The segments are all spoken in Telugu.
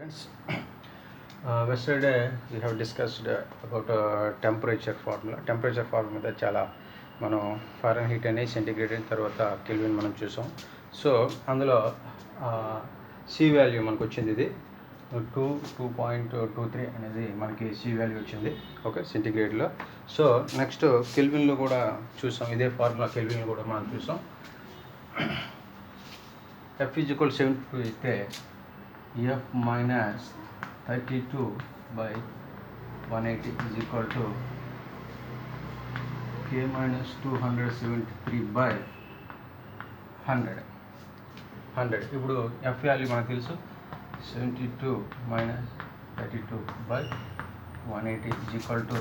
Friends, yesterday we have discussed about temperature formula. Temperature formula మీద చాలా మనం ఫారెన్హీట్ అని సెంటిగ్రేడ్ తర్వాత కెల్విన్ మనం చూసాం. సో అందులో సి వాల్యూ మనకు వచ్చింది. ఇది 2.23 అనేది మనకి సి వాల్యూ వచ్చింది. ఓకే, సెంటిగ్రేడ్లో. సో నెక్స్ట్ కెల్విన్లో కూడా చూసాం. ఇదే ఫార్ములా కెల్విన్లో కూడా మనం చూసాం. F is equal to 72 అయితే F minus 32 by 180 is equal to K minus 273 by 100. ఇప్పుడు F వాల్యూ మనకు తెలుసు. 72 minus 32 by 180 is equal to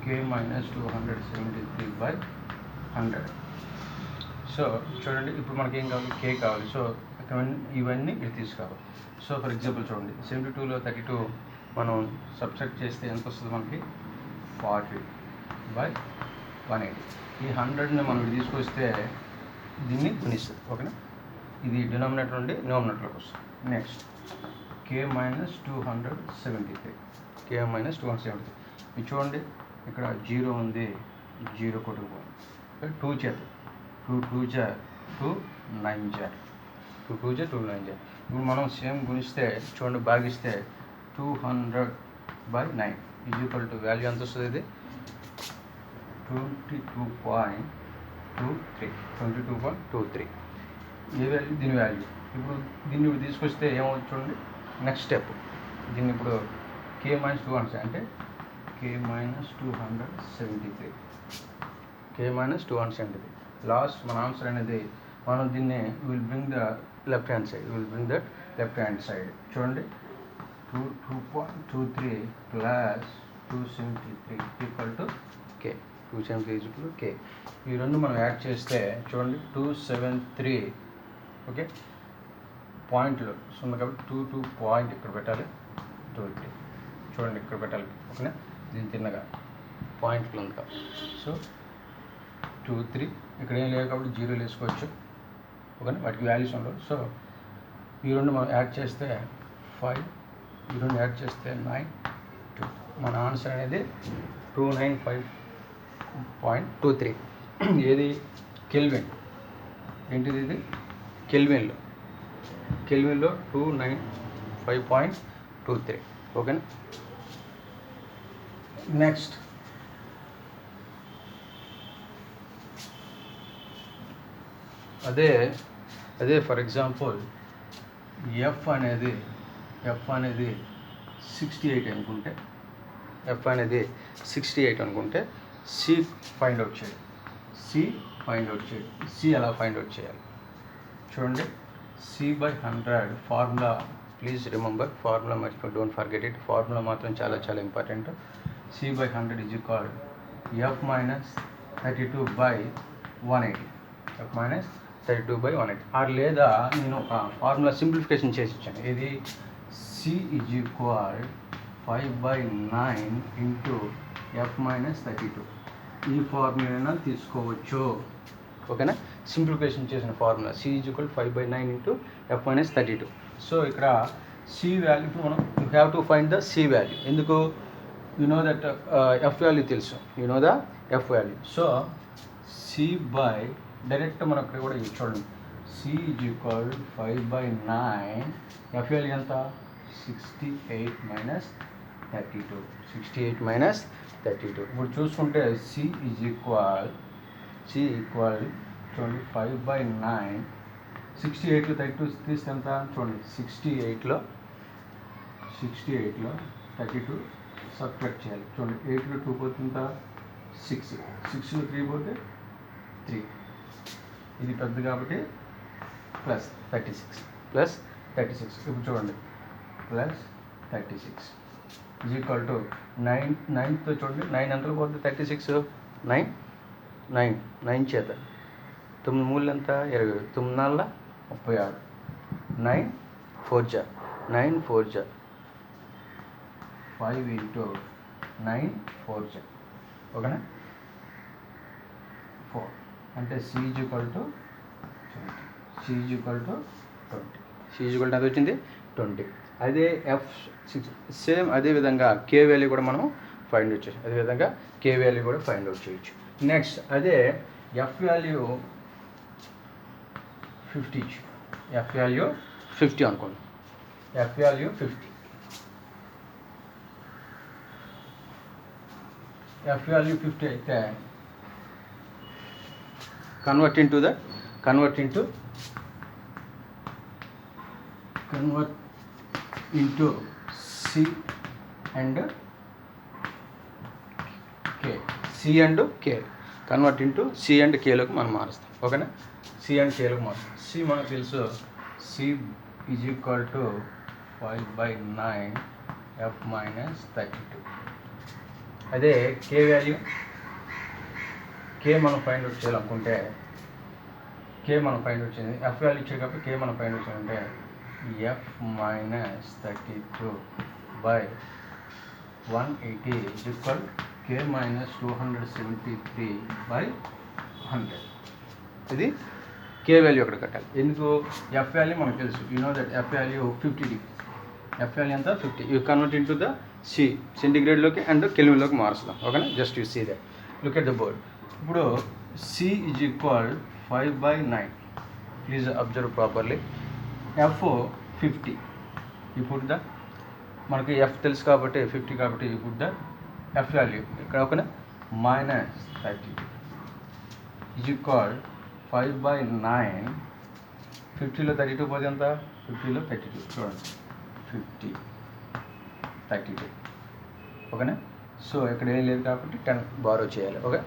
K minus 273 by 100. So చూడండి, ఇప్పుడు మనకి ఏం కావాలి? K కావాలి. సో ఇవన్నీ మీరు తీసుకోవాలి. సో ఫర్ ఎగ్జాంపుల్ చూడండి, 72లో 32 మనం సబ్ట్రాక్ట్ చేస్తే ఎంత వస్తుంది? మనకి 40 by 180. ఈ 100ని మనం తీసుకొస్తే దీన్ని గుణిస్తుంది. ఓకేనా? ఇది డినామినేటర్ నుండి న్యూమరేటర్లోకి వస్తుంది. Next K minus 273. K minus 273. ఇది చూడండి, ఇక్కడ 0 ఉంది, 0 కొట్టుకుపోయింది. 2 చేత 2 2 జా 2 9 జా 2 2 జా 2 9 జా. ఇప్పుడు మనం సేమ్ గుణిస్తే చూడండి, భాగిస్తే 200 by 9 is equal to value ఎంత వస్తుంది? ఇది 22.23. ఏ వాల్యూ? దీని వాల్యూ. ఇప్పుడు దీన్ని ఇప్పుడు తీసుకొస్తే ఏమవుతుంది చూడండి. నెక్స్ట్ స్టెప్, దీన్ని ఇప్పుడు K minus 200 అంటే K minus 273. K minus 273. Last మన ఆన్సర్ అనేది మనం దీన్ని will bring the left hand side. చూడండి, 2.23 plus 273 equal to K. 273 equal to K. ఈ రెండు మనం యాడ్ చేస్తే చూడండి 273. ఓకే, పాయింట్లు సున్నా కాబట్టి 22 పాయింట్ ఇక్కడ పెట్టాలి. 23 చూడండి, ఇక్కడ పెట్టాలి. ఓకేనా? దీని తిన్నగా పాయింట్లు ఉంది కాబట్టి సో 23 ఇక్కడ ఏం లేదు కాబట్టి 0 వేసుకోవచ్చు. ఓకేనా? వాటికి వాల్యూస్ ఉండవు. సో ఈ రెండు మనం యాడ్ చేస్తే 5, ఈ రెండు యాడ్ చేస్తే 9, 2. మన ఆన్సర్ అనేది 295.23. ఏది? కెల్విన్. ఏంటిది? ఇది కెల్విన్లో 295.23. ఓకేనా? నెక్స్ట్ అదే ఫర్ ఎగ్జాంపుల్ F అనేది 68 అనుకుంటే, C ఫైండ్ అవుట్ చేయాలి. C ఎలా ఫైండ్ అవుట్ చేయాలి చూడండి. C by 100 formula, please remember formula, don't forget it. Formula మాత్రం చాలా చాలా important. C by 100 is equal F minus 32 by 180. F minus 32 by 180. Or లేదా నేను ఒక ఫార్ములా సింప్లిఫికేషన్ చేసి ఇచ్చాను. ఇది C is equal 5 by 9 into F minus 32. ఈ ఫార్ములా తీసుకోవచ్చు. ఓకేనా? సింప్లిఫికేషన్ చేసిన formula C is equal 5 by 9 into F minus 32. So ఇక్కడ C వాల్యూ ఇప్పుడు మనం you have to find the C value. ఎందుకు? You know that F value తెలుసు. You know the F value. So C by direct మనం ఇక్కడ కూడా చూడండి, C is equal 5 by 9. F value ఎంత? 68 minus 32. 68 minus 32. ఇప్పుడు చూసుకుంటే C ఈక్వల్ చూడండి 5 by 9. 68లో 32 తీస్తే ఎంత చూడండి. 68లో 32 సబ్ట్రాక్ట్ చేయాలి. చూడండి, 8లో 2 పోతే ఎంత? 6. 6లో 3 పోతే 3. ఇది పెద్ద కాబట్టి ప్లస్ 36. ఇప్పుడు చూడండి ప్లస్ 36 ఈజ్ ఈక్వల్ టు 9తో చూడండి, 9 ఎంతలో పోతే 36. 9 చేత 9 మూడు ఎంత? 20. 9 నాలుగు 36. 9 4 జా 5 ఇంటూ 9 4 జా. ఓకేనా? 4 అంటే C is equal to 20. C is equal to ఎంత వచ్చింది? 20. అదే F6 సేమ్ అదేవిధంగా కే వాల్యూ కూడా మనం ఫైండ్ అవుట్ చేయొచ్చు. అదేవిధంగా కే వాల్యూ కూడా ఫైండ్ అవుట్ చేయొచ్చు. నెక్స్ట్ అదే ఎఫ్ వాల్యూ 50 ఎఫ్ వాల్యూ 50 అనుకోండి. ఎఫ్ వాల్యూ 50 ఎఫ్ వాల్యూ 50 అయితే convert into C and K. C and K convert into C and K లోకి మనం మారుస్తాం. ఓకేనా? C and K లోకి మారుస్తాం. C మనకు తెలుసు, C is equal to 5/9 F minus 32. అదే K వాల్యూ K మనం ఫైండ్ అవుట్ చేయాలనుకుంటే K మనం ఫైండ్ అవుట్ చేయాలి. F వాల్యూ ఇచ్చారు కాబట్టి K మనం ఫైండ్ అవుట్ చేయాలంటే F minus 32/180 is equal K minus 273/100. ఇది K వాల్యూ అక్కడ కట్టాలి. ఎందుకు? F వాల్యూ మనకు తెలుసు. You know that F value 50 degree. F value ఎంత? 50. You convert into the C సెంటిగ్రేడ్లోకి అండ్ కెల్విన్లోకి మారుస్తాం. ఓకేనా? Just you see that. Look at the board. ఇప్పుడు C is equal 5/9. Please observe properly. F 50. You put the మనకి F తెలుసు కాబట్టి 50 కాబట్టి you put the F value ఇక్కడ. ఓకేనా? Minus 32 is equal 5/9. 50లో 32 పోతే ఎంత? 50లో 32 చూడండి. 50 32. ఓకేనా? సో ఇక్కడ ఏం లేదు కాబట్టి 10 బారో చేయాలి. ఓకే?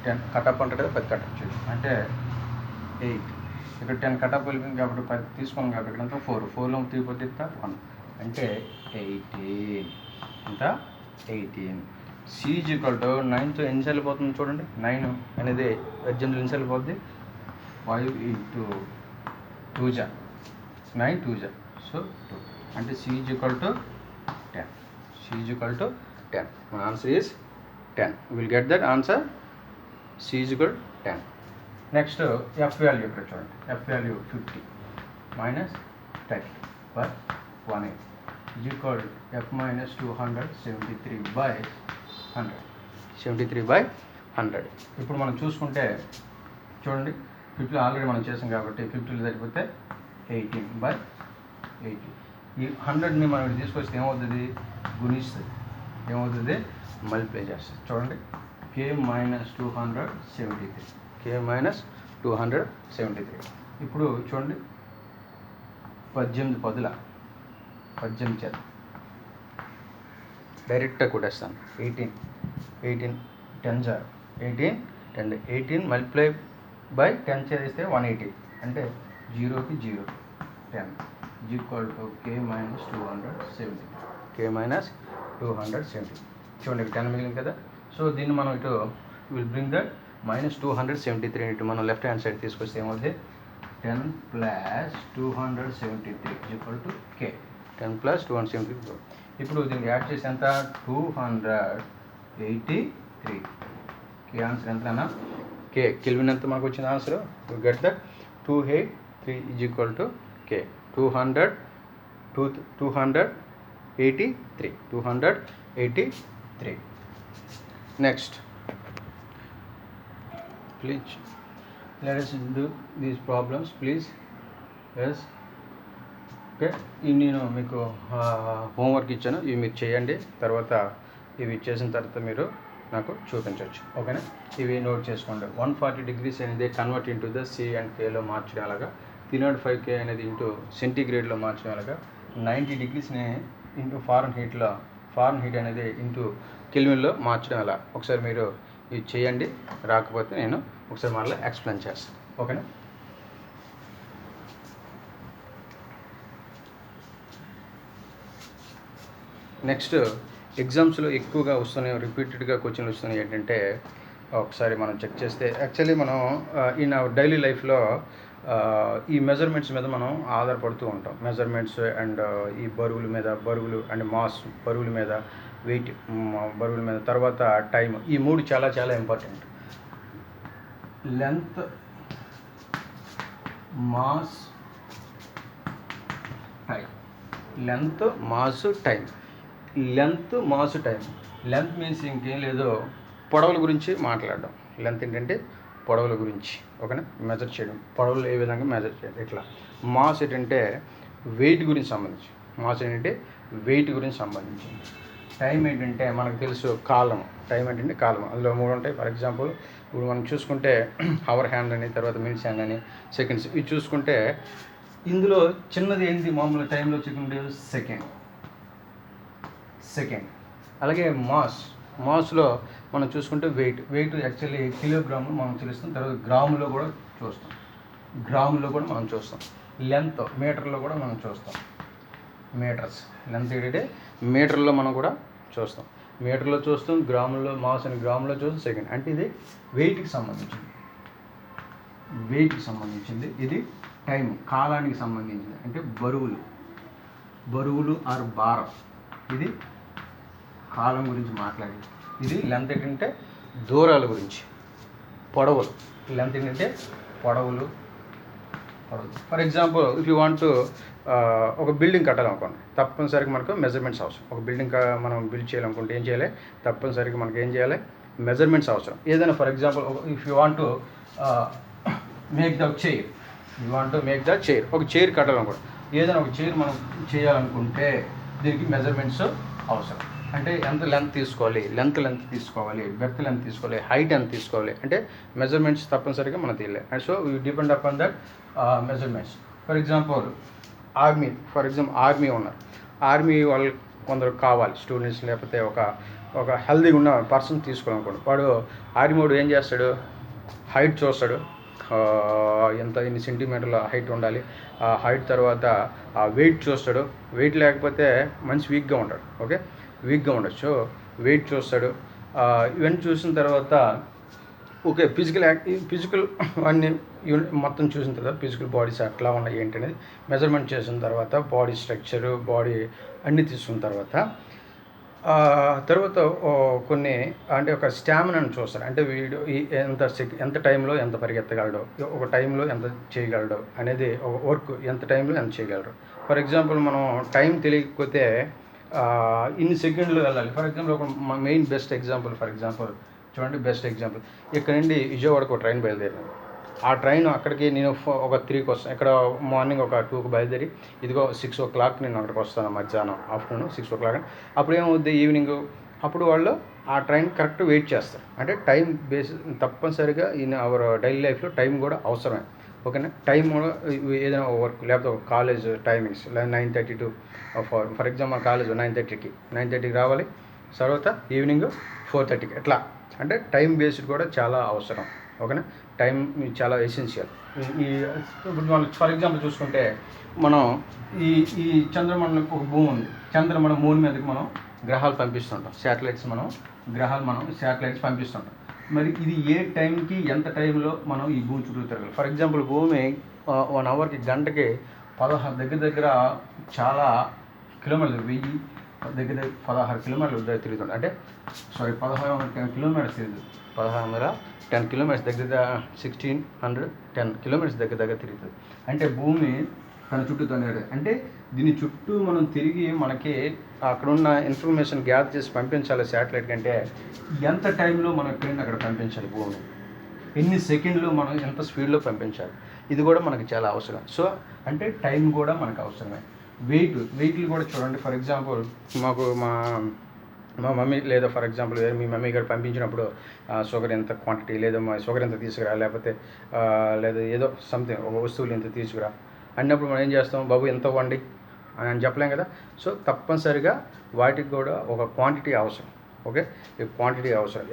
10 కటప్ అంటారు కదా, 10 కటప్ చేయాలి అంటే 8. ఇక్కడ 10 కటప్ వెళ్ళిపోయింది కాబట్టి 10 తీసుకున్నాం కాబట్టి ఇక్కడ అంతా 4లో 3 పోతే ఎంత? 1 అంటే 18. ఎంత? 18. C ఈజ్ ఈక్వల్ టు 9తో ఎన్నిసార్లు పోతుంది చూడండి. 9 అనేది 18 ఎన్నిసార్లు పోతుంది? 5 into 2 9 2 సో 2 అంటే C is equal to 10. C is equal to 10. మన answer is 10. Will get that answer. C is equal 10. Next F value ఇక్కడ చూడండి. F value 50 minus 30/180 is equal F minus 273/100. 73/100. ఇప్పుడు మనం చూసుకుంటే చూడండి, 50 ఆల్రెడీ మనం చేసాం కాబట్టి 50లో సరిపోతే 18/80. ఈ 100ని మనం తీసుకొస్తే ఏమవుతుంది? గుణిస్తుంది. ఏమవుతుంది? మల్టిప్లై చేస్తుంది. చూడండి, K మైనస్ 273. K minus 273. ఇప్పుడు చూడండి, 18 పదుల 18 చేత డైరెక్ట్గా కొట్టేస్తాను. 18 10 18 మల్టిప్లై బై 10 చేస్తే 180 అంటే 0కి 0 10 equal to K minus 270. K minus 270. చూడండి, 10 మిగిలింది కదా. సో దీన్ని మనం ఇటు విల్ బ్రింగ్ దట్ మైనస్ 273 ఇటు మనం లెఫ్ట్ హ్యాండ్ సైడ్ తీసుకొస్తే ఏమవుతుంది? 10 plus 273 equal to K. 10 plus 273. ఇప్పుడు దీనికి యాడ్ చేసి ఎంత? 283. K ఆన్సర్ ఎంతనా? K కెల్విన్ ఎంత మనకు వచ్చిన answer? You get that 283 is equal to K. 283. Next please let us do these problems please. yes okay, ఇవి నేను మీకు హోంవర్క్ ఇచ్చాను, ఇవి మీరు చేయండి. తర్వాత ఇవి చేసిన తర్వాత మీరు నాకు చూపించవచ్చు. ఓకేనా? ఇవి నోట్ చేసుకోండి. 140 degrees అనేది convert into the C and Kలో మార్చడం అలాగా, 305K అనేది ఇంటూ సెంటీగ్రేడ్లో మార్చడం అలాగా, 90 degreesని ఇంటూ ఫారెన్ హీట్ అనేది ఇంటూ కెల్విన్లో మార్చడం అలా. ఒకసారి మీరు ఇది చేయండి. రాకపోతే నేను ఒకసారి మళ్ళీ ఎక్స్ప్లెయిన్ చేస్తాను. ఓకేనా? నెక్స్ట్ ఎగ్జామ్స్లో ఎక్కువగా వస్తున్నాయి, రిపీటెడ్గా క్వశ్చన్లు వస్తున్నాయి. ఏంటంటే ఒకసారి మనం చెక్ చేస్తే యాక్చువల్లీ మనం ఇన్ అవర్ డైలీ లైఫ్లో ఈ మెజర్మెంట్స్ మీద మనం ఆధారపడుతూ ఉంటాం. మెజర్మెంట్స్ అండ్ ఈ బరువులు అండ్ మాస్, బరువుల మీద వెయిట్, బరువుల మీద, తర్వాత టైం, ఈ మూడు చాలా చాలా important. Length, mass, time, length mass time. Length mass time. Length means ఇంకేం లేదు, పొడవుల గురించి మాట్లాడడం. లెంత్ ఏంటంటే పొడవుల గురించి, ఓకేనా, మెజర్ చేయడం, పొడవులు ఏ విధంగా మెజర్ చేయడం ఇట్లా. మాస్ ఏంటంటే వెయిట్ గురించి సంబంధించి. మాస్ ఏంటంటే వెయిట్ గురించి సంబంధించింది. టైం ఏంటంటే మనకు తెలుసు కాలం. టైం ఏంటంటే కాలం. అందులో 3 ఉంటాయి. ఫర్ ఎగ్జాంపుల్ ఇప్పుడు మనం చూసుకుంటే అవర్ హ్యాండ్ అని, తర్వాత మినిట్స్ హ్యాండ్ అని, సెకండ్స్, ఇవి చూసుకుంటే ఇందులో చిన్నది ఏంటి మామూలు టైంలో చూసుకుంటే సెకండ్. అలాగే మాస్లో మనం చూసుకుంటే వెయిట్ యాక్చువల్లీ కిలోగ్రాములు మనం తెలుస్తాం, తర్వాత గ్రాములో కూడా చూస్తాం. లెంత్ మీటర్లో కూడా మనం చూస్తాం. మీటర్స్ లెంత్ ఏంటంటే మీటర్లో మనం కూడా చూస్తాం. మీటర్లో చూస్తాం, గ్రాముల్లో మాస్ అని గ్రాములో చూస్తాం, సెకండ్. అంటే ఇది వెయిట్కి సంబంధించింది. ఇది టైం కాలానికి సంబంధించింది, అంటే బరువులు ఆర్ భారం. ఇది కాలం గురించి మాట్లాడేది. ఇది లెంత్ ఏంటంటే దూరాల గురించి. పొడవులు. లెంత్ ఏంటంటే పొడవులు. For example if you want ఒక బిల్డింగ్ కట్టాలనుకోండి, తప్పనిసరిగా మనకు మెజర్మెంట్స్ అవసరం. ఒక బిల్డింగ్ మనం బిల్డ్ చేయాలనుకుంటే ఏం చేయాలి? తప్పనిసరిగా మనకి ఏం చేయాలి? మెజర్మెంట్స్ అవసరం. ఏదైనా for example if you want make the chair, ఒక చైర్ కట్టాలనుకోండి, ఏదైనా ఒక చైర్ మనం చేయాలనుకుంటే దీనికి మెజర్మెంట్స్ అవసరం. అంటే ఎంత లెంత్ తీసుకోవాలి, లెంత్ తీసుకోవాలి, బెర్త్ లెంత్ తీసుకోవాలి, హైట్ ఎంత తీసుకోవాలి, అంటే మెజర్మెంట్స్ తప్పనిసరిగా మనం తెలియాలి. And so we depend upon that measurements. For example army ఉన్నారు. ఆర్మీ వాళ్ళు కొందరు కావాలి స్టూడెంట్స్, లేకపోతే ఒక హెల్దీగా ఉన్న పర్సన్ తీసుకోవాలనుకోండి. వాడు ఆర్మీ వాడు ఏం చేస్తాడు? హైట్ చూస్తాడు, ఎన్ని సెంటీమీటర్ల హైట్ ఉండాలి, ఆ హైట్ తర్వాత ఆ వెయిట్ చూస్తాడు. వెయిట్ లేకపోతే మనిషి వీక్గా ఉంటాడు, వీక్గా ఉండొచ్చు. వెయిట్ చూస్తాడు. ఇవన్నీ చూసిన తర్వాత ఓకే ఫిజికల్ అన్ని మొత్తం చూసిన తర్వాత ఫిజికల్ బాడీస్ ఎట్లా ఉన్నాయి ఏంటనేది మెజర్మెంట్ చేసిన తర్వాత బాడీ స్ట్రక్చరు, బాడీ అన్నీ తీసుకున్న తర్వాత కొన్ని అంటే ఒక స్టామినాను చూస్తారు. అంటే వీడు ఎంత టైంలో ఎంత పరిగెత్తగలడు, ఒక టైంలో ఎంత చేయగలడు అనేది, ఒక వర్క్ ఎంత టైంలో ఎంత చేయగలరు. ఫర్ ఎగ్జాంపుల్ మనం టైం తెలియకపోతే ఇన్ని సెకండ్లు వెళ్ళాలి. ఫర్ ఎగ్జాంపుల్ ఒక మెయిన్ బెస్ట్ ఎగ్జాంపుల్ చూడండి, ఇక్కడ నుండి విజయవాడకు ఒక ట్రైన్ బయలుదేరింది. ఆ ట్రైన్ అక్కడికి నేను ఒక 3కి వస్తాను. ఇక్కడ మార్నింగ్ ఒక 2కి బయలుదేరి ఇదిగో 6 o'clock నేను అక్కడికి వస్తాను, మధ్యాహ్నం ఆఫ్టర్నూన్ 6 o'clock. అప్పుడు ఏమవుద్ది? ఈవినింగ్. అప్పుడు వాళ్ళు ఆ ట్రైన్ కరెక్ట్ వెయిట్ చేస్తారు. అంటే టైం తప్పనిసరిగా ఇన్ అవర్ డైలీ లైఫ్లో టైం కూడా అవసరమే, ఓకేనా. టైం కూడా ఏదైనా వర్క్, లేకపోతే ఒక college timings 9:30 to 4. For example college 9:30కి రావాలి, తర్వాత ఈవినింగ్ 4:30కి ఎట్లా. అంటే టైం బేస్డ్ కూడా చాలా అవసరం, ఓకేనా. టైం చాలా ఎసెన్షియల్. ఇప్పుడు మనం ఫర్ ఎగ్జాంపుల్ చూసుకుంటే మనం ఈ చంద్రమండలం ఒక భూమి ఉంది. చంద్రమండలం మూన్ మీదకి మనం గ్రహాలు పంపిస్తుంటాం, శాటిలైట్స్ పంపిస్తుంటాం. మరి ఇది ఏ టైంకి ఎంత టైంలో మనం ఈ భూమి చుట్టూ తిరగాలి? ఫర్ ఎగ్జాంపుల్ భూమి 1 అవర్కి గంటకి 16 దగ్గర చాలా కిలోమీటర్లు, 16 కిలోమీటర్లు తిరుగుతుంది. అంటే 1610 కిలోమీటర్స్ తిరుగుతుంది. 1610 కిలోమీటర్స్ దగ్గర 1610 కిలోమీటర్స్ దగ్గర తిరుగుతుంది. అంటే భూమి తన చుట్టూ తిరగదు. అంటే దీని చుట్టూ మనం తిరిగి మనకి అక్కడున్న ఇన్ఫర్మేషన్ గ్యాదర్ చేసి పంపించాలి శాటిలైట్ కంటే ఎంత టైంలో మనం ఎక్కడైనా అక్కడ పంపించాలి, భూమిని ఎన్ని సెకండ్లు మనం ఎంత స్పీడ్లో పంపించాలి, ఇది కూడా మనకి చాలా అవసరం. సో అంటే టైం కూడా మనకు అవసరమే. వెయిట్లు కూడా చూడండి. ఫర్ ఎగ్జాంపుల్ మాకు మా మమ్మీ లేదా ఫర్ ఎగ్జాంపుల్ మీ మమ్మీ గారు పంపించినప్పుడు షుగర్ ఎంత క్వాంటిటీ, లేదా మా షుగర్ ఎంత తీసుకురా, లేకపోతే లేదా ఏదో సంథింగ్ ఒక వస్తువులు ఎంత తీసుకురా అన్నప్పుడు మనం ఏం చేస్తాం? బాబు ఎంత వండి అని చెప్పలేం కదా. సో తప్పనిసరిగా వాటికి కూడా ఒక క్వాంటిటీ అవసరం, ఓకే. ఈ క్వాంటిటీ అవసరం,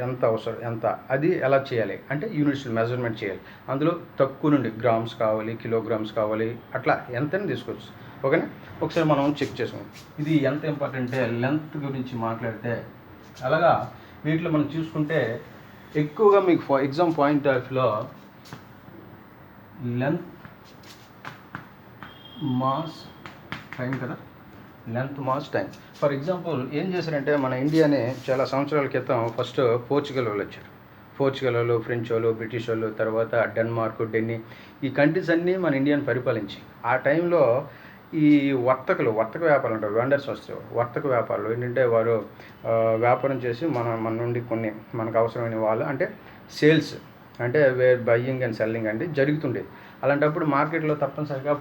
ఎంత అది ఎలా చేయాలి అంటే యూనిట్స్ మెజర్మెంట్ చేయాలి. అందులో తక్కువ నుండి గ్రామ్స్ కావాలి, కిలోగ్రామ్స్ కావాలి, అట్లా ఎంతని తీసుకోవచ్చు, ఓకేనా. ఒకసారి మనం చెక్ చేసుకుందాం. ఇది ఎంత ఇంపార్టెంట్ అంటే లెంత్ గురించి మాట్లాడితే అలాగా వీటిలో మనం చూసుకుంటే ఎక్కువగా మీకు ఎగ్జామ్ పాయింట్ ఆఫ్లో లెంత్ మాస్ టైం కదా, length mass time. For example ఏం చేశారంటే మన ఇండియాని చాలా సంవత్సరాల క్రితం ఫస్ట్ పోర్చుగల్ వాళ్ళు వచ్చారు. పోర్చుగల్ వాళ్ళు, ఫ్రెంచ్ వాళ్ళు, బ్రిటిష్ వాళ్ళు, తర్వాత డెన్మార్క్, డెన్నీ, ఈ కంట్రీస్ అన్నీ మన ఇండియాని పరిపాలించి ఆ టైంలో ఈ వర్తక వ్యాపారులు ఉంటారు, వెండర్స్ వస్తారు. వర్తక వ్యాపారులు ఏంటంటే వారు వ్యాపారం చేసి మన నుండి కొన్ని మనకు అవసరమైన వాళ్ళు అంటే సేల్స్ అంటే బయ్యింగ్ అండ్ సెల్లింగ్ అంటే జరుగుతుండేది. అలాంటప్పుడు మార్కెట్లో తప్పనిసరిగా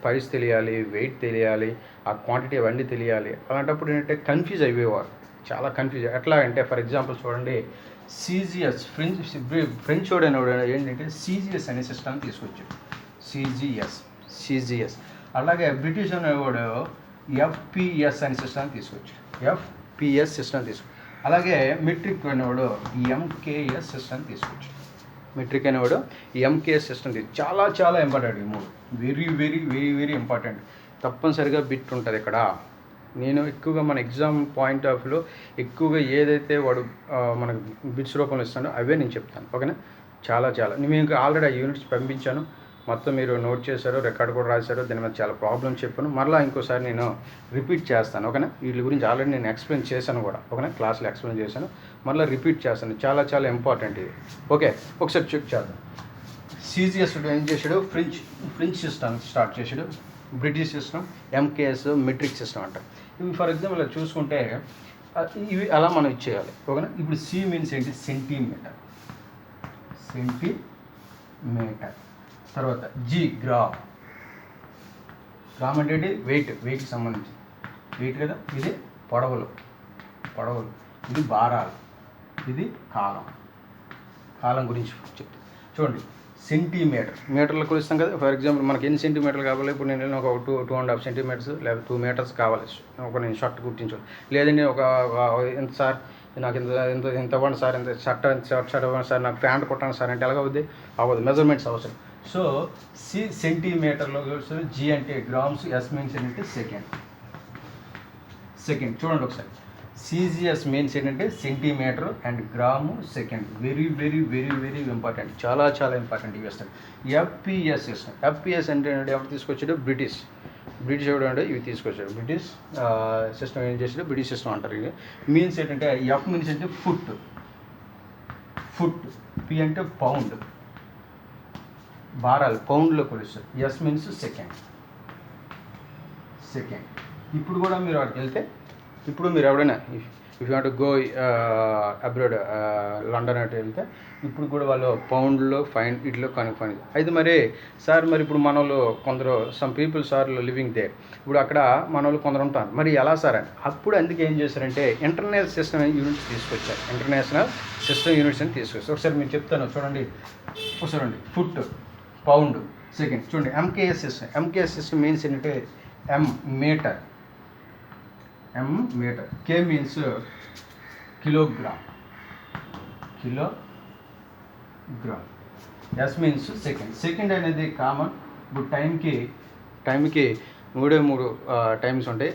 ప్రైస్ తెలియాలి, వెయిట్ తెలియాలి, ఆ క్వాంటిటీ అవన్నీ తెలియాలి. అలాంటప్పుడు ఏంటంటే కన్ఫ్యూజ్ అయిపోయేవారు, చాలా కన్ఫ్యూజ్. ఎట్లా అంటే ఫర్ ఎగ్జాంపుల్ చూడండి, CGS ఫ్రెంచ్ వాడు ఏంటంటే CGS అనే సిస్టమ్ తీసుకొచ్చాడు. CGS. అలాగే బ్రిటిష్ అనేవాడు FPS అనే సిస్టమ్ తీసుకొచ్చాడు. FPS సిస్టమ్ తీసుకొచ్చాడు. అలాగే మెట్రిక్ అనేవాడు MKS సిస్టమ్ తీసుకొచ్చాడు. MKS సిస్టమ్ చాలా చాలా ఇంపార్టెంట్. ఈ మూడు very very very very important. తప్పనిసరిగా బిట్ ఉంటుంది ఇక్కడ. నేను ఎక్కువగా మన ఎగ్జామ్ పాయింట్ ఆఫ్ వ్యూలో ఎక్కువగా ఏదైతే వాడు మనకు బిట్స్ రూపంలో ఇస్తాడో అవే నేను చెప్తాను. ఓకేనా? చాలా నేను మీకు ఆల్రెడీ ఆ యూనిట్స్ పంపించాను, మొత్తం మీరు నోట్ చేశారు, రికార్డ్ కూడా రాశారు. దీని మీద చాలా ప్రాబ్లమ్స్ చెప్పాను. మరలా ఇంకోసారి నేను రిపీట్ చేస్తాను. ఓకేనా? వీటి గురించి ఆల్రెడీ నేను ఎక్స్ప్లెయిన్ చేశాను కూడా. ఓకేనా? క్లాస్లో ఎక్స్ప్లెయిన్ చేశాను, మరలా రిపీట్ చేస్తాను. చాలా చాలా ఇంపార్టెంట్ ఇది. ఓకే, ఒకసారి చెక్ చేద్దాం. CGS ఏం చేశాడు? ఫ్రెంచ్ సిస్టమ్ స్టార్ట్ చేశాడు. British system MKS metric system అంటారు. ఇవి ఫర్ ఎగ్జాంపుల్ చూసుకుంటే ఇవి అలా మనం ఇచ్చేయాలి. ఓకేనా? ఇప్పుడు C మీన్స్ ఏంటి? సెంటీమీటర్. తర్వాత G గ్రామ్ అంటే ఏంటి? వెయిట్కి సంబంధించి వెయిట్ కదా. ఇది పొడవులు, ఇది భారాలు, ఇది కాలం గురించి చెప్తాను. చూడండి, మీటర్లు కొలుస్తాం కదా. ఫర్ ఎగ్జాంపుల్ మనకి ఎన్ని సెంటీమీటర్లు కావాలి? ఇప్పుడు నేను ఒక 2.5 సెంటీమీటర్స్ లేదా 2 మీటర్స్ కావాలి ఒక నేను షర్ట్ కుట్టించాలి. లేదండి ఒక ఎంత సార్ నాకు ఇంత ఇవ్వండి సార్, ఇంత షర్ట్ ఇవ్వండి సార్, నాకు ప్యాంట్ కుట్టండి సార్ అంటే ఎలాగవుద్ది? అవ్వదు. మెజర్మెంట్స్ అవసరం. సో C సెంటీమీటర్లో వస్తుంది, G అంటే గ్రామ్స్, S మీన్స్ ఏంటంటే సెకండ్. చూడండి ఒకసారి, CGS మీన్స్ ఏంటంటే centimetre and gram second. Very very very very important, చాలా చాలా ఇంపార్టెంట్ ఇవి వస్తాయి. FPS system. FPS అంటే ఎవరు తీసుకొచ్చాడు? బ్రిటిష్ ఎవడు అంటే ఇవి తీసుకొచ్చాడు. బ్రిటిష్ సిస్టమ్ ఏం చేసాడు? బ్రిటిష్ సిస్టమ్ అంటారు. ఇది మీన్స్ ఏంటంటే F మీన్స్ అంటే ఫుట్, P అంటే పౌండ్, భారాలు పౌండ్లో కొలుస్తారు. S means second. ఇప్పుడు కూడా మీరు అక్కడికి వెళ్తే, ఇప్పుడు మీరు ఎవడైనా if you want go abroad London అటు వెళ్తే ఇప్పుడు కూడా వాళ్ళు పౌండ్లో ఫైన్ ఇట్లో కనుక్కొని అయితే మరి సార్ మరి ఇప్పుడు మన వాళ్ళు కొందరు some peoples are living there, ఇప్పుడు అక్కడ మన వాళ్ళు కొందరు ఉంటారు, మరి ఎలా సార్ అని. అప్పుడు అందుకే ఏం చేశారంటే ఇంటర్నేషనల్ సిస్టమ్ యూనిట్స్ తీసుకొచ్చారు. ఇంటర్నేషనల్ సిస్టమ్ యూనిట్స్ అని తీసుకొచ్చారు. ఒకసారి మీరు చెప్తాను చూడండి. Foot, pound, second. చూడండి MKS సిస్టమ్ మీన్స్ ఏంటంటే metre. K means kilogram. S means second అనేది కామన్. ఇప్పుడు టైంకి 3 టైమ్స్ ఉంటాయి.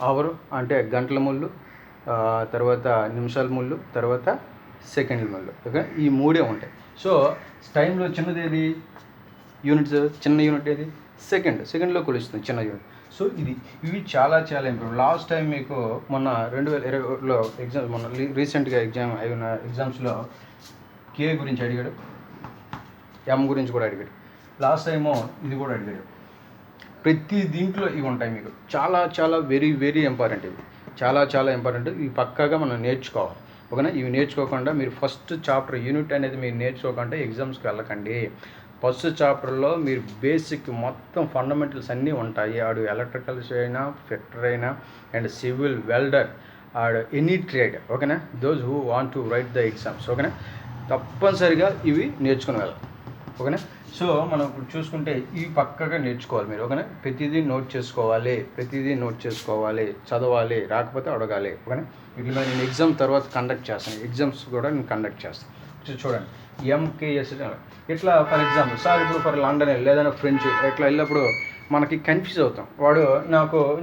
అవర్ అంటే గంటల ముళ్ళు, తర్వాత నిమిషాల ముళ్ళు, తర్వాత సెకండ్ల ముళ్ళు. ఓకే, ఈ 3 ఉంటాయి. సో టైంలో చిన్నది ఏది? యూనిట్స్ చిన్న యూనిట్ ఏది? సెకండ్లో కొలుస్తుంది చిన్న యూనిట్. సో ఇవి చాలా చాలా ఇంపార్టెంట్. లాస్ట్ టైం మీకు మొన్న 2020లో ఎగ్జామ్, మొన్న రీసెంట్గా ఎగ్జామ్ అయిన ఎగ్జామ్స్లో K గురించి అడిగాడు, M గురించి కూడా అడిగాడు. లాస్ట్ టైము ఇది కూడా అడిగాడు. ప్రతి దీంట్లో ఇవి ఉంటాయి మీకు. చాలా చాలా వెరీ వెరీ ఇంపార్టెంట్. ఇవి చాలా చాలా ఇంపార్టెంట్. ఇవి పక్కాగా మనం నేర్చుకోవాలి. ఓకేనా? ఇవి నేర్చుకోకుండా మీరు ఫస్ట్ చాప్టర్ యూనిట్ అనేది మీరు నేర్చుకోకుండా ఎగ్జామ్స్కి వెళ్ళకండి. ఫస్ట్ చాప్టర్లో మీరు బేసిక్ మొత్తం ఫండమెంటల్స్ అన్నీ ఉంటాయి. ఆడు ఎలక్ట్రికల్స్ అయినా, ఫిట్టర్ అయినా, అండ్ సివిల్, వెల్డర్, ఆడు ఎనీ ట్రేడ్. ఓకేనా? Those who want to right the exams. ఓకేనా? తప్పనిసరిగా ఇవి నేర్చుకుని వెళ్ళాలి. ఓకేనా? సో మనం ఇప్పుడు చూసుకుంటే ఇవి పక్కగా నేర్చుకోవాలి మీరు. ఓకేనా? ప్రతిదీ నోట్ చేసుకోవాలి, చదవాలి, రాకపోతే అడగాలి. ఓకేనా? ఇట్లా నేను ఎగ్జామ్ తర్వాత కండక్ట్ చేస్తాను. ఎగ్జామ్స్ కూడా నేను కండక్ట్ చేస్తాను. చూడండి, MKS ఇట్లా ఫర్ ఎగ్జాంపుల్ సార్ ఇప్పుడు ఫర్ లండన్ లేదన్నా ఫ్రెంచ్ ఇట్లా వెళ్ళినప్పుడు మనకి కన్ఫ్యూజ్ అవుతాం.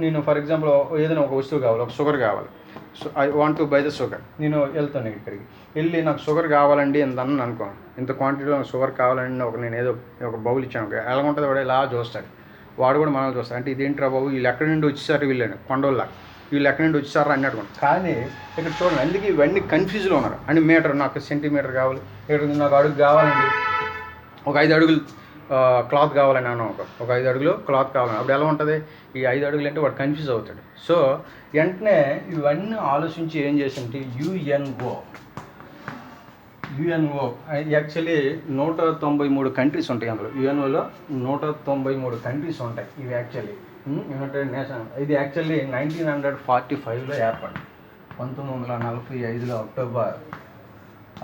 నేను ఫర్ ఎగ్జాంపుల్ ఏదైనా ఒక వస్తువు కావాలి, ఒక షుగర్ కావాలి. So I want to buy the sugar. నేను వెళ్తాను ఇక్కడికి వెళ్ళి నాకు షుగర్ కావాలండి ఎంత అన్న అనుకో, ఇంత క్వాంటిటీలో షుగర్ కావాలండి నేను ఏదో ఒక బౌల్ ఇచ్చాను. ఎలా ఉంటుంది వాడు ఇలా చూస్తాడు, వాడు కూడా మనల్ని చూస్తాడు. అంటే ఇదేంట్రా బాబు, వీళ్ళు ఎక్కడి నుండి వచ్చేసారు, వీళ్ళు ఎక్కడి నుండి వచ్చేసారా అని అడుగుతాను. కానీ ఇక్కడ చూడండి, అందుకే ఇవన్నీ కన్ఫ్యూజ్లో ఉన్నారు. అండ్ మీటర్, నాకు సెంటీమీటర్ కావాలి, ఇక్కడ నాకు అడుగు కావాలండి, ఒక 5 అడుగులు క్లాత్ కావాలని అన్నాం, ఒక 5 అడుగులు క్లాత్ కావాలని, అప్పుడు ఎలా ఉంటుంది? ఈ 5 అడుగులు అంటే వాడు కన్ఫ్యూజ్ అవుతాడు. సో వెంటనే ఇవన్నీ ఆలోచించి ఏం చేసింటే యుఎన్ఓ యాక్చువల్లీ 193 కంట్రీస్ ఉంటాయి అందులో. యుఎన్ఓలో 193 కంట్రీస్ ఉంటాయి. ఇవి యాక్చువల్లీ యునైటెడ్ నేషన్. ఇది యాక్చువల్లీ 1945లో ఏర్పడింది. 1945లో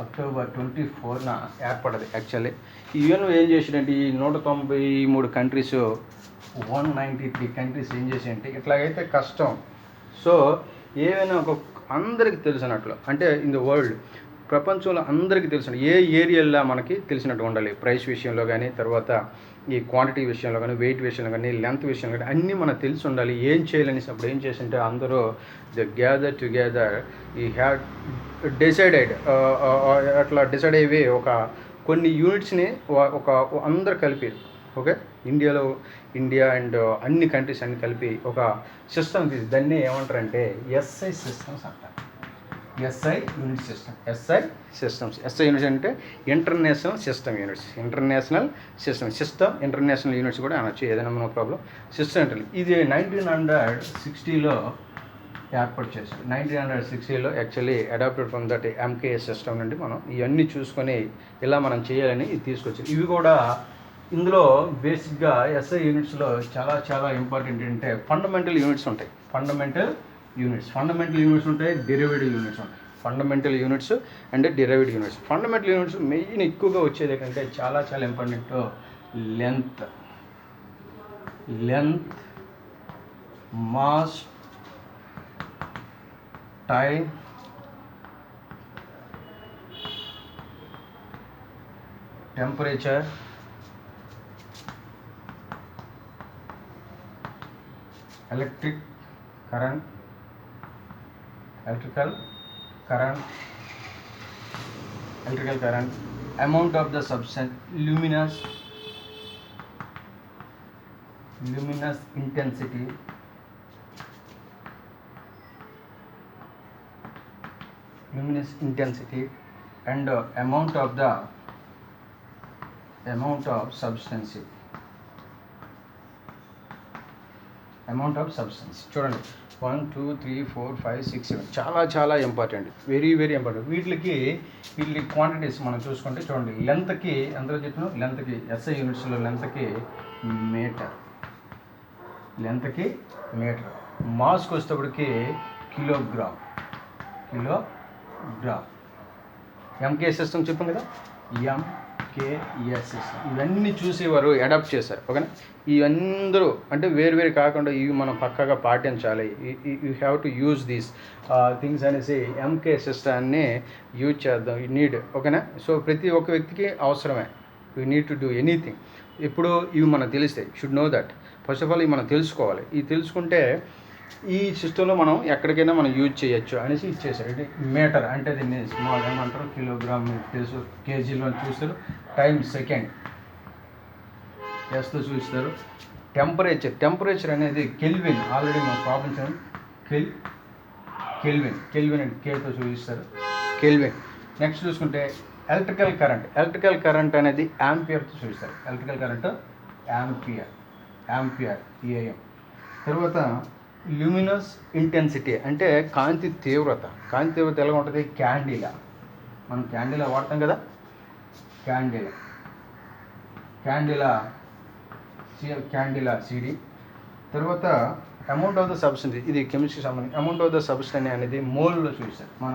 అక్టోబర్ 24న ఏర్పడ్డది యాక్చువల్లీ. ఈ యుఎన్ఓ ఏం చేసిందంటే ఈ 193 కంట్రీస్ 193 కంట్రీస్ ఏం చేసాయంటే ఇట్లాగైతే కష్టం. సో ఏవైనా ఒక అందరికీ తెలిసినట్లు అంటే ఇన్ ద వరల్డ్, ప్రపంచంలో అందరికీ తెలిసిన ఏ ఏరియాలో మనకి తెలిసినట్టు ఉండాలి. ప్రైస్ విషయంలో కానీ, తర్వాత ఈ క్వాంటిటీ విషయంలో కానీ, వెయిట్ విషయంలో కానీ, లెంత్ విషయంలో కానీ అన్నీ మనకు తెలిసి ఉండాలి. ఏం చేయాలనేసి అప్పుడు ఏం చేసింటే అందరూ గ్యాదర్ టుగెదర్ ఈ హ్యాడ్ డిసైడెడ్ అట్లా డిసైడ్ అయ్యి కొన్ని యూనిట్స్ని ఒక అందరు కలిపి, ఓకే, ఇండియా అండ్ అన్ని కంట్రీస్ అన్ని కలిపి ఒక సిస్టమ్ తీసి దాన్ని ఏమంటారంటే ఎస్ఐ సిస్టమ్స్ అంటారు. ఎస్ఐ యూనిట్స్ అంటే ఇంటర్నేషనల్ ఇంటర్నేషనల్ యూనిట్స్ కూడా అనొచ్చు, ఏదైనా నో ప్రాబ్లం. సిస్టమ్ అంటే ఇది 1960లో ఏర్పాటు చేశారు. 1960లో actually adapted from that MKS system నుండి మనం ఇవన్నీ చూసుకొని ఇలా మనం చేయాలని ఇది తీసుకొచ్చారు. ఇవి కూడా ఇందులో బేసిక్గా ఎస్ఐ యూనిట్స్లో చాలా ఇంపార్టెంట్ ఏంటంటే ఫండమెంటల్ యూనిట్స్ ఉంటాయి. ఫండమెంటల్ యూనిట్స్ ఉంటాయి, డెరివేటివ్ యూనిట్స్ ఉంటాయి. Fundamental units and derivative units. Fundamental units main ఎక్కువగా వచ్చేది ఏంటంటే చాలా important length, mass, time, temperature, electrical current, amount of the substance, luminous intensity, and amount of substance. చూడండి 1 2 3 4 5 6 7 చాలా ఇంపార్టెంట్, వెరీ ఇంపార్టెంట్. వీటికి క్వాంటిటీస్ మనం చూసుకుంటే చూడండి, లెంత్కి అందరూ చెప్పిన లెంత్కి ఎస్ఐ యూనిట్స్లో లెంత్కి మీటర్, మాస్కి వచ్చేటప్పటికి కిలోగ్రామ్, ఎంకే సిస్టమ్ చెప్పాం కదా, ఎంకేఎస్ సిస్టమ్. ఇవన్నీ చూసేవారు అడాప్ట్ చేశారు, ఓకేనా. ఇవందరూ అంటే వేరు కాకుండా ఇవి మనం పక్కాగా పాటించాలి. You have to use these things అనేసి ఎంకే సిస్టాన్ని యూజ్ చేద్దాం. యూ నీడ్, ఓకేనా. సో ప్రతి ఒక్క వ్యక్తికి అవసరమే. You need to do anything. ఇప్పుడు ఇవి మనకు తెలిస్తాయి, should know that. First of all ఇవి మనం తెలుసుకోవాలి. ఇది తెలుసుకుంటే ఈ సిస్టంలో మనం ఎక్కడికైనా మనం యూజ్ చేయొచ్చు అనేసి ఇచ్చేసారు. ఇది మీటర్ అంటే దీన్ని స్మాల్ ఏమంటారు, కిలోగ్రామ్ తెలుసు, కేజీలో చూస్తారు. టైం సెకండ్ ఎస్తో చూస్తారు. టెంపరేచర్ అనేది కెల్విన్, ఆల్రెడీ మనం ప్రాబ్లమ్ కెల్విన్ అండ్ కేతో చూపిస్తారు, కెల్విన్. నెక్స్ట్ చూసుకుంటే ఎలక్ట్రికల్ కరెంట్ అనేది యాంపియర్తో చూపిస్తారు. Electrical current ampere AM. తర్వాత ల్యూమినస్ ఇంటెన్సిటీ అంటే కాంతి తీవ్రత ఎలా ఉంటుంది? క్యాండిలా, మనం క్యాండిలా వాడతాం కదా, క్యాండిలా సిడి. తర్వాత అమౌంట్ ఆఫ్ ద సబ్స్టెన్స్, ఇది కెమిస్ట్రీ సంబంధించి. అమౌంట్ ఆఫ్ ద సబ్స్టెన్స్ అనేది మోల్లో చూస్తారు. మన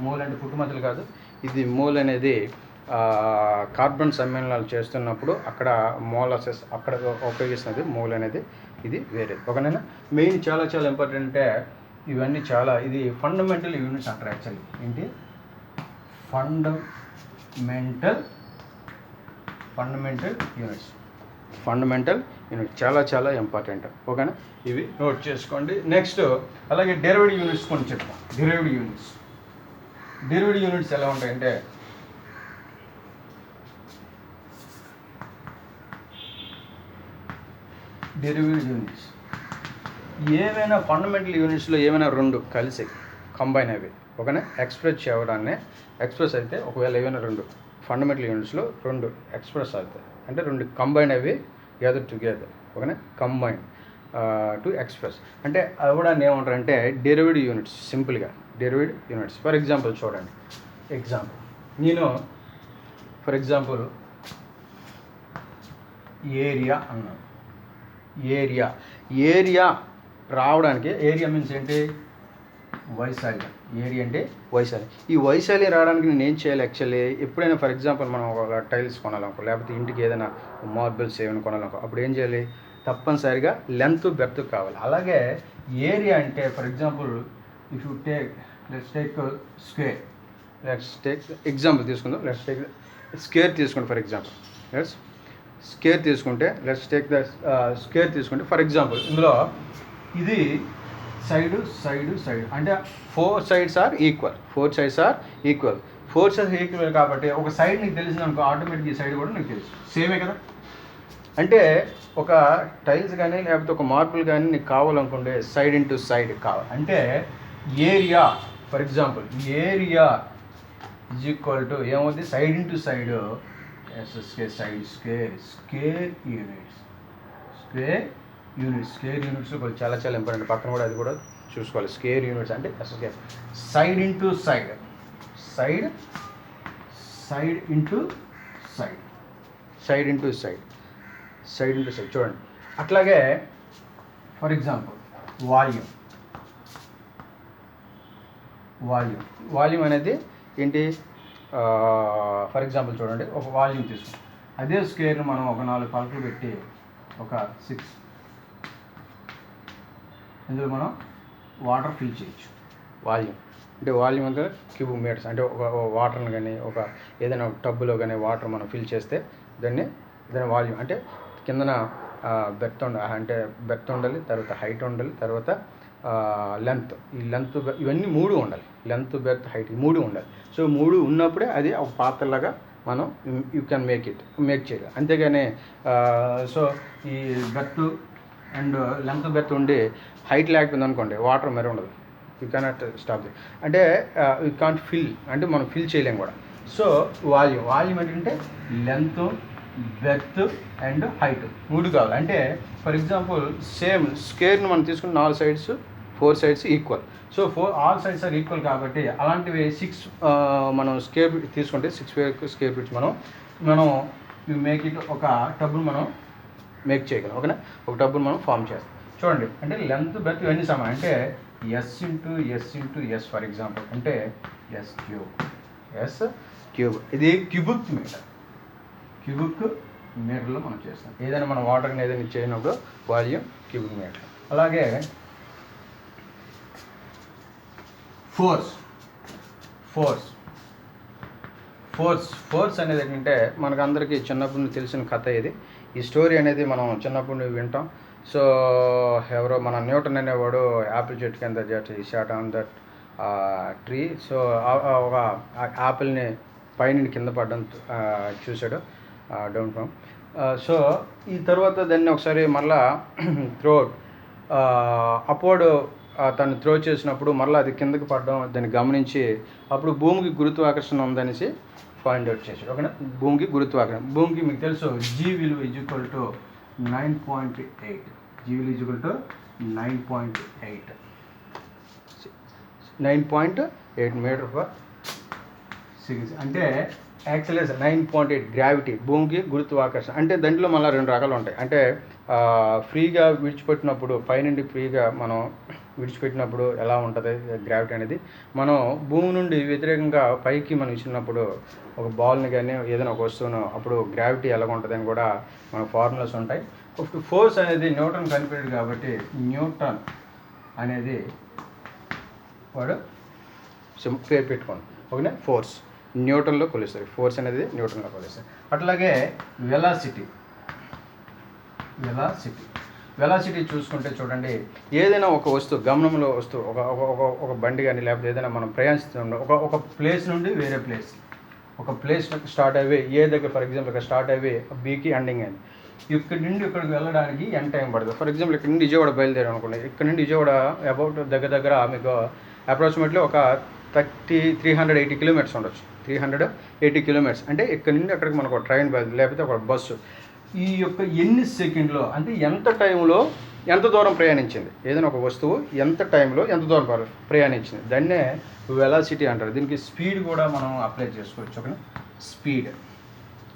మోల్ అంటే పుట్టుమచ్చలు కాదు, ఇది మోల్ అనేది కార్బన్ సమ్మేళనాలు చేస్తున్నప్పుడు అక్కడ మోలాసెస్ అక్కడ ఉపయోగిస్తున్నది మోల్ అనేది, ఇది వేరే, ఓకేనా. మెయిన్ చాలా ఇంపార్టెంట్ అంటే ఇవన్నీ ఇది ఫండమెంటల్ యూనిట్స్ అంటారు. యాక్చువల్లీ ఏంటి ఫండమెంటల్ యూనిట్స్ చాలా ఇంపార్టెంట్, ఓకేనా. ఇవి నోట్ చేసుకోండి. నెక్స్ట్ అలాగే డెరివేటివ్ యూనిట్స్ కొన్ని చెప్తాం. డెరివేటివ్ యూనిట్స్ ఎలా ఉంటాయంటే ఏమైనా ఫండమెంటల్ యూనిట్స్లో ఏమైనా రెండు కలిసి కంబైన్ అవి, ఓకేనా, ఎక్స్ప్రెస్ చేయడాన్ని ఎక్స్ప్రెస్ అయితే ఒకవేళ ఏమైనా రెండు ఫండమెంటల్ యూనిట్స్లో రెండు ఎక్స్ప్రెస్ అవుతాయి అంటే రెండు కంబైన్ అవి గ్యాదర్ టుగెదర్, ఓకేనా, కంబైన్ టు ఎక్స్ప్రెస్. అంటే అవి కూడా ఏమంటారంటే డెరివేడ్ యూనిట్స్, సింపుల్గా డెరివేడ్ యూనిట్స్. ఫర్ ఎగ్జాంపుల్ చూడండి, ఎగ్జాంపుల్ నేను ఫర్ ఎగ్జాంపుల్ ఏరియా అన్నాను. ఏరియా రావడానికి, ఏరియా మీన్స్ ఏంటి, వైశాల్యం. ఏరియా అంటే వైశాల్యం. ఈ వైశాల్యం రావడానికి నేను ఏం చేయాలి యాక్చువల్లీ? ఎప్పుడైనా ఫర్ ఎగ్జాంపుల్ మనం ఒక టైల్స్ కొనాలనుకో, లేకపోతే ఇంటికి ఏదైనా మార్బుల్స్ ఏమైనా కొనాలనుకో, అప్పుడు ఏం చేయాలి? తప్పనిసరిగా లెంత్ బెర్త్ కావాలి. అలాగే ఏరియా అంటే for example if you let's take square, let's take example తీసుకుందాం. లెట్స్ టేక్ స్క్వేర్ తీసుకోండి ఫర్ ఎగ్జాంపుల్. స్క్వేర్ తీసుకుంటే లెట్స్ టేక్ ద స్క్వేర్ తీసుకుంటే ఫర్ ఎగ్జాంపుల్ ఇందులో ఇది సైడ్ అంటే 4 sides are equal. 4 sides are equal కాబట్టి ఒక సైడ్ నీకు తెలిసింది అనుకో, ఆటోమేటిక్ ఈ సైడ్ కూడా నీకు తెలుసు, సేమే కదా. అంటే ఒక టైల్స్ కానీ లేకపోతే ఒక మార్బుల్ కానీ నీకు కావాలనుకుంటే సైడ్ ఇంటూ సైడ్ కావాలి. అంటే area for example area is equal to ఏమవుతుంది? Side into side, square units కొంచెం చాలా ఇంపార్టెంట్. పక్కన కూడా అది కూడా చూసుకోవాలి. స్క్వేర్ యూనిట్స్ అంటే స్క్వేర్. సైడ్ ఇంటూ సైడ్ చూడండి. అట్లాగే ఫర్ ఎగ్జాంపుల్ వాల్యూమ్ అనేది ఏంటి? ఫర్ ఎగ్జాంపుల్ చూడండి, ఒక వాల్యూమ్ తీసుకుంటాం. అదే స్క్వేర్ని మనం ఒక 4 పలకలు పెట్టి ఒక 6 ఇందులో మనం వాటర్ ఫిల్ చేయొచ్చు. వాల్యూమ్ అంటే క్యూబ్ మీటర్స్. అంటే ఒక వాటర్ని కానీ ఒక ఏదైనా టబ్బులో కానీ వాటర్ మనం ఫిల్ చేస్తే దాన్ని వాల్యూమ్. అంటే కిందన బెర్త్ ఉండాలి, తర్వాత హైట్ ఉండాలి, తర్వాత లెంత్. ఈ లెంత్ ఇవన్నీ 3 ఉండాలి. లెంత్, బెర్త్, హైట్ ఈ 3 ఉండాలి. సో 3 ఉన్నప్పుడే అది ఒక పాత్రలాగా మనం యూ కెన్ మేక్ చేయాలి. అంతేగాని సో ఈ బెర్త్ అండ్ లెంత్ బెర్త్ ఉండి హైట్ లేకపోయింది అనుకోండి, వాటర్ మరి ఉండదు. You cannot stop the. అంటే యూ కాంట్ ఫిల్, అంటే మనం ఫిల్ చేయలేం కూడా. సో వాల్యూమ్ ఏంటంటే లెంత్, బెర్త్ అండ్ హైట్ 3 కావాలి. అంటే ఫర్ ఎగ్జాంపుల్ సేమ్ స్క్వేర్ని మనం తీసుకుని 4 sides equal. So all sides are equal కాబట్టి అలాంటివి 6 మనం స్క్వేర్ తీసుకుంటే 6 స్క్వేర్ ఫీట్స్ మనం మేక్ ఇట్ ఒక టబ్బును మనం మేక్ చేయగలం, ఓకేనా. ఒక టబ్బును మనం ఫామ్ చేస్తాం. చూడండి, అంటే లెంత్ బెర్త్ ఇవన్నీ సమానం. అంటే S ఫర్ ఎగ్జాంపుల్ అంటే S క్యూబ్. ఇది క్యూబిక్ మీటర్లో మనం చేస్తాం. ఏదైనా మనం వాటర్ని ఏదైనా చేయనప్పుడు వాల్యూమ్ క్యూబిక్ మీటర్. అలాగే ఫోర్స్ అనేది ఏంటంటే మనకందరికీ చిన్నప్పటి నుండి తెలిసిన కథ ఇది. ఈ స్టోరీ అనేది మనం చిన్నప్పటి నుండి వింటాం. సో ఎవరో మన న్యూటన్ అనేవాడు యాపిల్ చెట్టు కింద shot on that tree. So ఒక యాపిల్ని పైన కింద పడడం చూశాడు డౌన్ ఫ్రమ్. సో ఈ తర్వాత దాన్ని ఒకసారి మళ్ళా అప్వర్డ్ తను త్రో చేసినప్పుడు మళ్ళీ అది కిందకి పడడం దాన్ని గమనించి అప్పుడు భూమికి గురుత్వాకర్షణ ఉందనేసి ఫైండ్ అవుట్ చేశాడు, ఓకేనా. భూమికి గురుత్వాకర్షణ, భూమికి మీకు తెలుసు G విలువ ఈజ్ ఈక్వల్ టు 9.8. G విలువ is equal to 9.8 metre per second. అంటే యాక్చువల్గా 9.8 గ్రావిటీ, భూమికి గురుత్వాకర్షణ. అంటే దాంట్లో మళ్ళీ 2 రకాలు ఉంటాయి. అంటే ఫ్రీగా విడిచిపెట్టినప్పుడు, పైనుండి ఫ్రీగా మనం విడిచిపెట్టినప్పుడు ఎలా ఉంటుంది గ్రావిటీ అనేది, మనం భూమి నుండి వ్యతిరేకంగా పైకి మనం ఇచ్చినప్పుడు ఒక బాల్ని కానీ ఏదైనా ఒక వస్తువును, అప్పుడు గ్రావిటీ ఎలా ఉంటుంది అని కూడా మన ఫార్ములాస్ ఉంటాయి. ఫోర్స్ అనేది న్యూటన్ కనిపెట్టాడు కాబట్టి న్యూటన్ అనేది వాడు పేరు పెట్టుకోండి, ఓకేనా. ఫోర్స్ న్యూటన్లో కొలుస్తారు, ఫోర్స్ అనేది న్యూటన్లో కొలుస్తారు. అట్లాగే వెలాసిటీ చూసుకుంటే చూడండి, ఏదైనా ఒక వస్తువు గమనంలో వస్తువు ఒక బండి కానీ లేకపోతే ఏదైనా మనం ప్రయాణిస్తున్నాం ఒక ప్లేస్ నుండి వేరే ప్లేస్ స్టార్ట్ అయ్యి ఏ దగ్గర ఫర్ ఎగ్జాంపుల్ ఇక్కడ స్టార్ట్ అయ్యి బీకి ఎండింగ్ అయింది. ఇక్కడి నుండి ఇక్కడికి వెళ్ళడానికి ఎంత టైం పడుతుంది? ఫర్ ఎగ్జాంపుల్ ఇక్కడ నుండి విజయవాడ బయలుదేరాం అనుకోండి, ఇక్కడ నుండి విజయవాడ అబౌట్ దగ్గర మీకు అప్రాక్సిమేట్లీ ఒక 380 కిలోమీటర్స్ ఉండొచ్చు. 380 కిలోమీటర్స్ అంటే ఇక్కడ నుండి అక్కడికి మనకు ఒక ట్రైన్ లేకపోతే ఒక బస్సు ఈ యొక్క ఎన్ని సెకండ్లో అంటే ఎంత టైంలో ఎంత దూరం ప్రయాణించింది, ఏదైనా ఒక వస్తువు ఎంత టైంలో ఎంత దూరం ప్రయాణించింది, దాన్నే వెలాసిటీ అంటారు. దీనికి స్పీడ్ కూడా మనం అప్లై చేసుకోవచ్చు. ఓకే, స్పీడ్,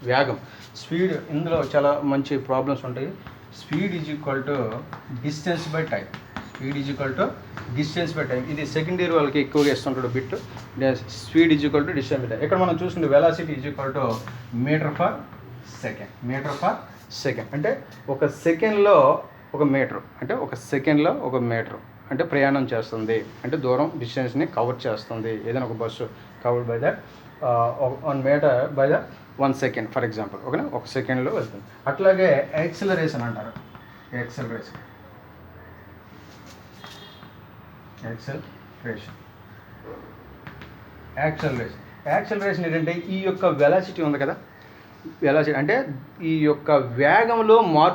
వేగం, స్పీడ్. ఇందులో చాలా మంచి ప్రాబ్లమ్స్ ఉంటాయి. Speed is equal to distance by time. Speed is equal to distance by time. ఇది సెకండ్ ఇయర్ వాళ్ళకి ఎక్కువగా ఇస్తుంటాడు bit. Speed is equal to distance by time. ఇక్కడ మనం చూసుకుంటే velocity is equal to metre per second. Metre per second అంటే ఒక సెకండ్లో ఒక మీటర్, అంటే ఒక సెకండ్లో ఒక మీటర్ అంటే ప్రయాణం చేస్తుంది, అంటే దూరం డిస్టెన్స్ని కవర్ చేస్తుంది. ఏదైనా ఒక bus covered by that 1 metre by the 1 second for example. ఓకేనా, ఒక సెకండ్లో వెళ్తుంది. అట్లాగే యాక్సిలరేషన్ అంటారు. యాక్సిలరేషన్ యాక్సిలరేషన్ ఏంటంటే ఈ యొక్క వెలాసిటీ ఉంది కదా, వెలాసిటీ అంటే ఈ యొక్క వేగంలో మార్పు